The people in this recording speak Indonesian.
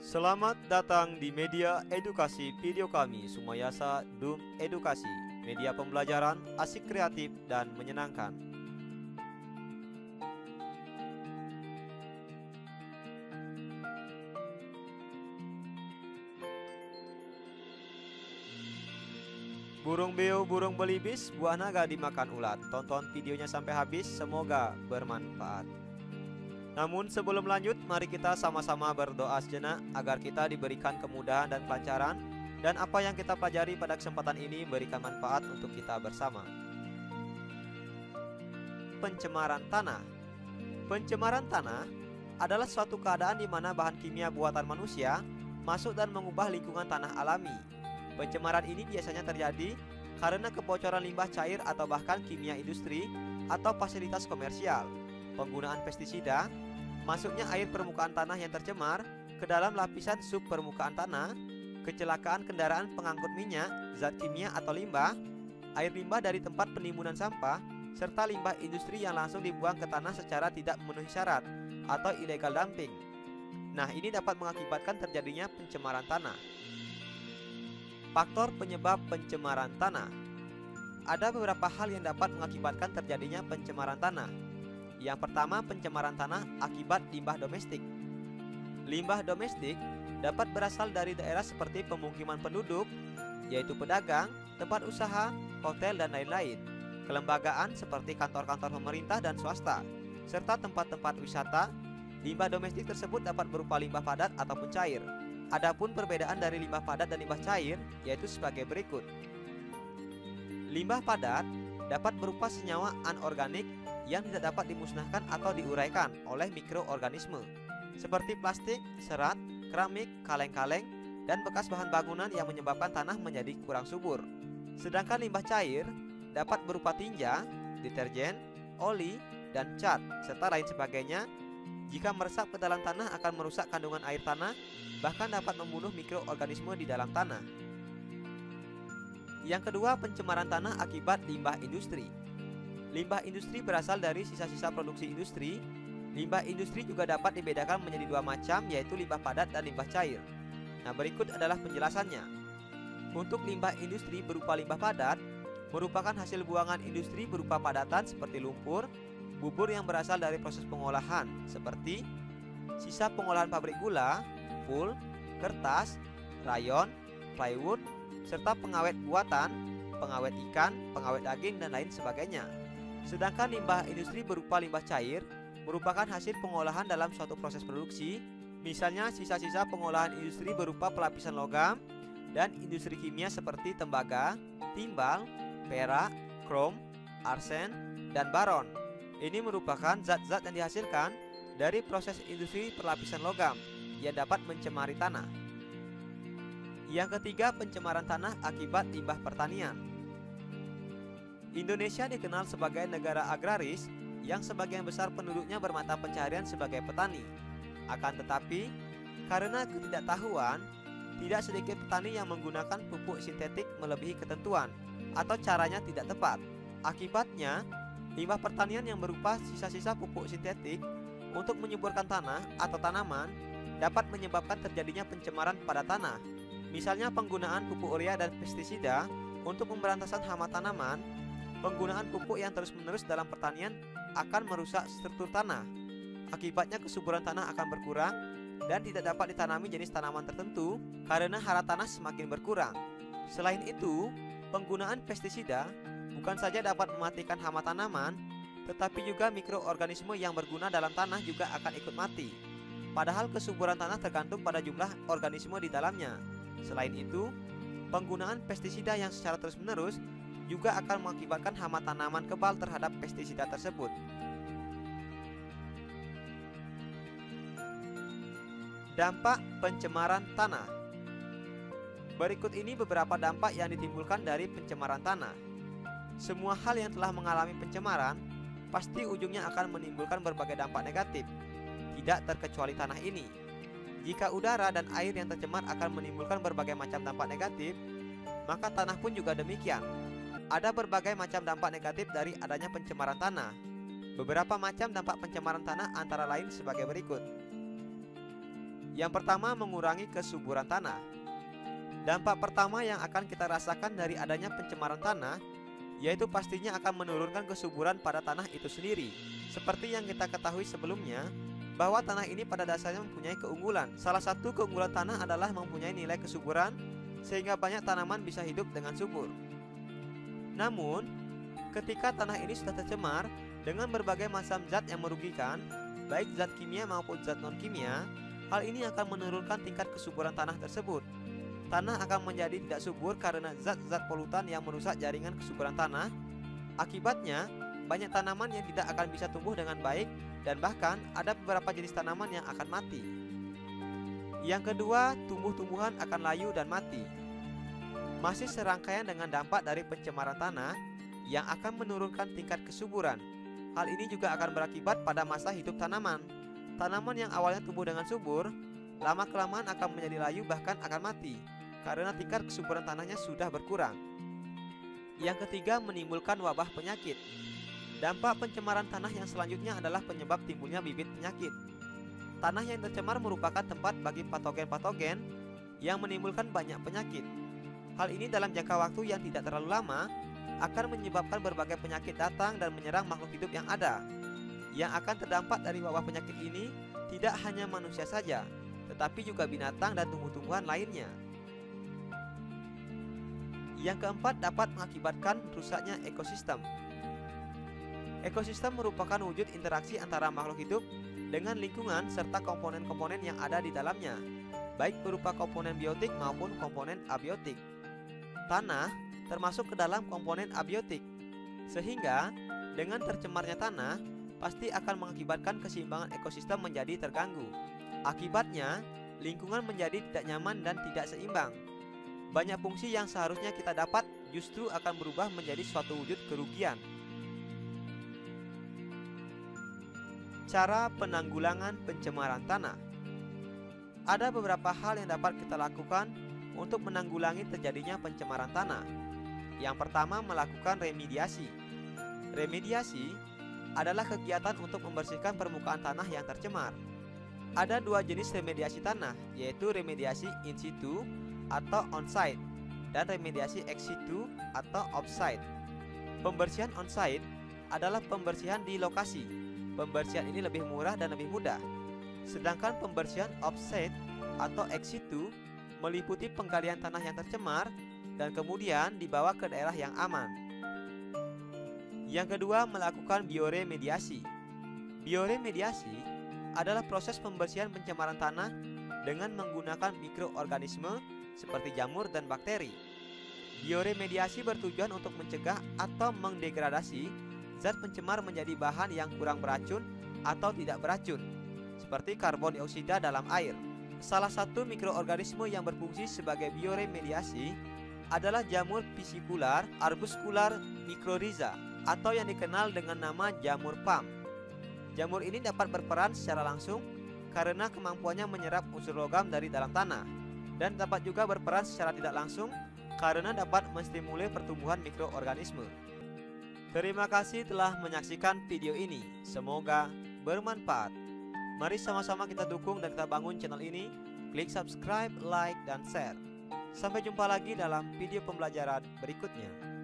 Selamat datang di media edukasi video kami, Sumayasa Dum Edukasi, media pembelajaran asik, kreatif, dan menyenangkan. Burung beo, burung belibis, buah naga dimakan ulat. Tonton videonya sampai habis, semoga bermanfaat. Namun sebelum lanjut, mari kita sama-sama berdoa sejenak agar kita diberikan kemudahan dan kelancaran, dan apa yang kita pelajari pada kesempatan ini memberikan manfaat untuk kita bersama. Pencemaran tanah. Pencemaran tanah adalah suatu keadaan di mana bahan kimia buatan manusia masuk dan mengubah lingkungan tanah alami. Pencemaran ini biasanya terjadi karena kebocoran limbah cair atau bahkan kimia industri atau fasilitas komersial, penggunaan pestisida, masuknya air permukaan tanah yang tercemar ke dalam lapisan sub permukaan tanah, kecelakaan kendaraan pengangkut minyak, zat kimia atau limbah, air limbah dari tempat penimbunan sampah, serta limbah industri yang langsung dibuang ke tanah secara tidak memenuhi syarat atau illegal dumping. Nah, ini dapat mengakibatkan terjadinya pencemaran tanah. Faktor penyebab pencemaran tanah. Ada beberapa hal yang dapat mengakibatkan terjadinya pencemaran tanah. Yang pertama, pencemaran tanah akibat limbah domestik. Limbah domestik dapat berasal dari daerah seperti pemukiman penduduk, yaitu pedagang, tempat usaha, hotel, dan lain-lain, kelembagaan seperti kantor-kantor pemerintah dan swasta, serta tempat-tempat wisata. Limbah domestik tersebut dapat berupa limbah padat ataupun cair. Adapun perbedaan dari limbah padat dan limbah cair yaitu sebagai berikut. Limbah padat dapat berupa senyawa anorganik yang tidak dapat dimusnahkan atau diuraikan oleh mikroorganisme, seperti plastik, serat, keramik, kaleng-kaleng, dan bekas bahan bangunan yang menyebabkan tanah menjadi kurang subur. Sedangkan limbah cair dapat berupa tinja, deterjen, oli, dan cat, serta lain sebagainya. Jika meresap ke dalam tanah akan merusak kandungan air tanah, bahkan dapat membunuh mikroorganisme di dalam tanah. Yang kedua, pencemaran tanah akibat limbah industri. Limbah industri berasal dari sisa-sisa produksi industri. Limbah industri juga dapat dibedakan menjadi dua macam, yaitu limbah padat dan limbah cair. Nah, berikut adalah penjelasannya. Untuk limbah industri berupa limbah padat, merupakan hasil buangan industri berupa padatan seperti lumpur, bubur yang berasal dari proses pengolahan, seperti sisa pengolahan pabrik gula, wool, kertas, rayon, plywood, serta pengawet buatan, pengawet ikan, pengawet daging, dan lain sebagainya. Sedangkan limbah industri berupa limbah cair merupakan hasil pengolahan dalam suatu proses produksi, misalnya sisa-sisa pengolahan industri berupa pelapisan logam dan industri kimia seperti tembaga, timbal, perak, krom, arsen, dan baron. Ini merupakan zat-zat yang dihasilkan dari proses industri perlapisan logam yang dapat mencemari tanah. Yang ketiga, pencemaran tanah akibat limbah pertanian. Indonesia dikenal sebagai negara agraris yang sebagian besar penduduknya bermata pencaharian sebagai petani. Akan tetapi, karena ketidaktahuan, tidak sedikit petani yang menggunakan pupuk sintetik melebihi ketentuan atau caranya tidak tepat. Akibatnya, limbah pertanian yang berupa sisa-sisa pupuk sintetik untuk menyuburkan tanah atau tanaman dapat menyebabkan terjadinya pencemaran pada tanah. Misalnya penggunaan pupuk urea dan pestisida untuk pemberantasan hama tanaman. Penggunaan pupuk yang terus-menerus dalam pertanian akan merusak struktur tanah. Akibatnya kesuburan tanah akan berkurang dan tidak dapat ditanami jenis tanaman tertentu karena hara tanah semakin berkurang. Selain itu, penggunaan pestisida bukan saja dapat mematikan hama tanaman, tetapi juga mikroorganisme yang berguna dalam tanah juga akan ikut mati. Padahal kesuburan tanah tergantung pada jumlah organisme di dalamnya. Selain itu, penggunaan pestisida yang secara terus-menerus juga akan mengakibatkan hama tanaman kebal terhadap pestisida tersebut. Dampak pencemaran tanah. Berikut ini beberapa dampak yang ditimbulkan dari pencemaran tanah. Semua hal yang telah mengalami pencemaran pasti ujungnya akan menimbulkan berbagai dampak negatif, tidak terkecuali tanah ini. Jika udara dan air yang tercemar akan menimbulkan berbagai macam dampak negatif, maka tanah pun juga demikian. Ada berbagai macam dampak negatif dari adanya pencemaran tanah. Beberapa macam dampak pencemaran tanah antara lain sebagai berikut. Yang pertama, mengurangi kesuburan tanah. Dampak pertama yang akan kita rasakan dari adanya pencemaran tanah yaitu pastinya akan menurunkan kesuburan pada tanah itu sendiri. Seperti yang kita ketahui sebelumnya, bahwa tanah ini pada dasarnya mempunyai keunggulan. Salah satu keunggulan tanah adalah mempunyai nilai kesuburan sehingga banyak tanaman bisa hidup dengan subur. Namun, ketika tanah ini sudah tercemar dengan berbagai macam zat yang merugikan, baik zat kimia maupun zat non-kimia, hal ini akan menurunkan tingkat kesuburan tanah tersebut. Tanah akan menjadi tidak subur karena zat-zat polutan yang merusak jaringan kesuburan tanah. Akibatnya, banyak tanaman yang tidak akan bisa tumbuh dengan baik dan bahkan ada beberapa jenis tanaman yang akan mati. Yang kedua, tumbuh-tumbuhan akan layu dan mati. Masih serangkaian dengan dampak dari pencemaran tanah yang akan menurunkan tingkat kesuburan. Hal ini juga akan berakibat pada masa hidup tanaman. Tanaman yang awalnya tumbuh dengan subur, lama-kelamaan akan menjadi layu bahkan akan mati karena tingkat kesuburan tanahnya sudah berkurang. Yang ketiga, menimbulkan wabah penyakit. Dampak pencemaran tanah yang selanjutnya adalah penyebab timbulnya bibit penyakit. Tanah yang tercemar merupakan tempat bagi patogen-patogen yang menimbulkan banyak penyakit. Hal ini dalam jangka waktu yang tidak terlalu lama akan menyebabkan berbagai penyakit datang dan menyerang makhluk hidup yang ada. Yang akan terdampak dari wabah penyakit ini tidak hanya manusia saja, tetapi juga binatang dan tumbuh-tumbuhan lainnya. Yang keempat, dapat mengakibatkan rusaknya ekosistem. Ekosistem merupakan wujud interaksi antara makhluk hidup dengan lingkungan serta komponen-komponen yang ada di dalamnya, baik berupa komponen biotik maupun komponen abiotik. Tanah termasuk ke dalam komponen abiotik, sehingga dengan tercemarnya tanah pasti akan mengakibatkan keseimbangan ekosistem menjadi terganggu. Akibatnya, lingkungan menjadi tidak nyaman dan tidak seimbang. Banyak fungsi yang seharusnya kita dapat justru akan berubah menjadi suatu wujud kerugian. Cara penanggulangan pencemaran tanah. Ada beberapa hal yang dapat kita lakukan untuk menanggulangi terjadinya pencemaran tanah. Yang pertama, melakukan remediasi. Remediasi adalah kegiatan untuk membersihkan permukaan tanah yang tercemar. Ada dua jenis remediasi tanah, yaitu remediasi in situ atau on-site dan remediasi ex situ atau off-site. Pembersihan on-site adalah pembersihan di lokasi. Pembersihan ini lebih murah dan lebih mudah. Sedangkan pembersihan off-site atau ex situ meliputi penggalian tanah yang tercemar dan kemudian dibawa ke daerah yang aman. Yang kedua, melakukan bioremediasi. Bioremediasi adalah proses pembersihan pencemaran tanah dengan menggunakan mikroorganisme seperti jamur dan bakteri. Bioremediasi bertujuan untuk mencegah atau mendegradasi zat pencemar menjadi bahan yang kurang beracun atau tidak beracun, seperti karbon dioksida dalam air. Salah satu mikroorganisme yang berfungsi sebagai bioremediasi adalah jamur piscicular arbuscular mycorrhiza atau yang dikenal dengan nama jamur PAM. Jamur ini dapat berperan secara langsung karena kemampuannya menyerap unsur logam dari dalam tanah, dan dapat juga berperan secara tidak langsung karena dapat menstimulir pertumbuhan mikroorganisme. Terima kasih telah menyaksikan video ini. Semoga bermanfaat. Mari sama-sama kita dukung dan kita bangun channel ini. Klik subscribe, like, dan share. Sampai jumpa lagi dalam video pembelajaran berikutnya.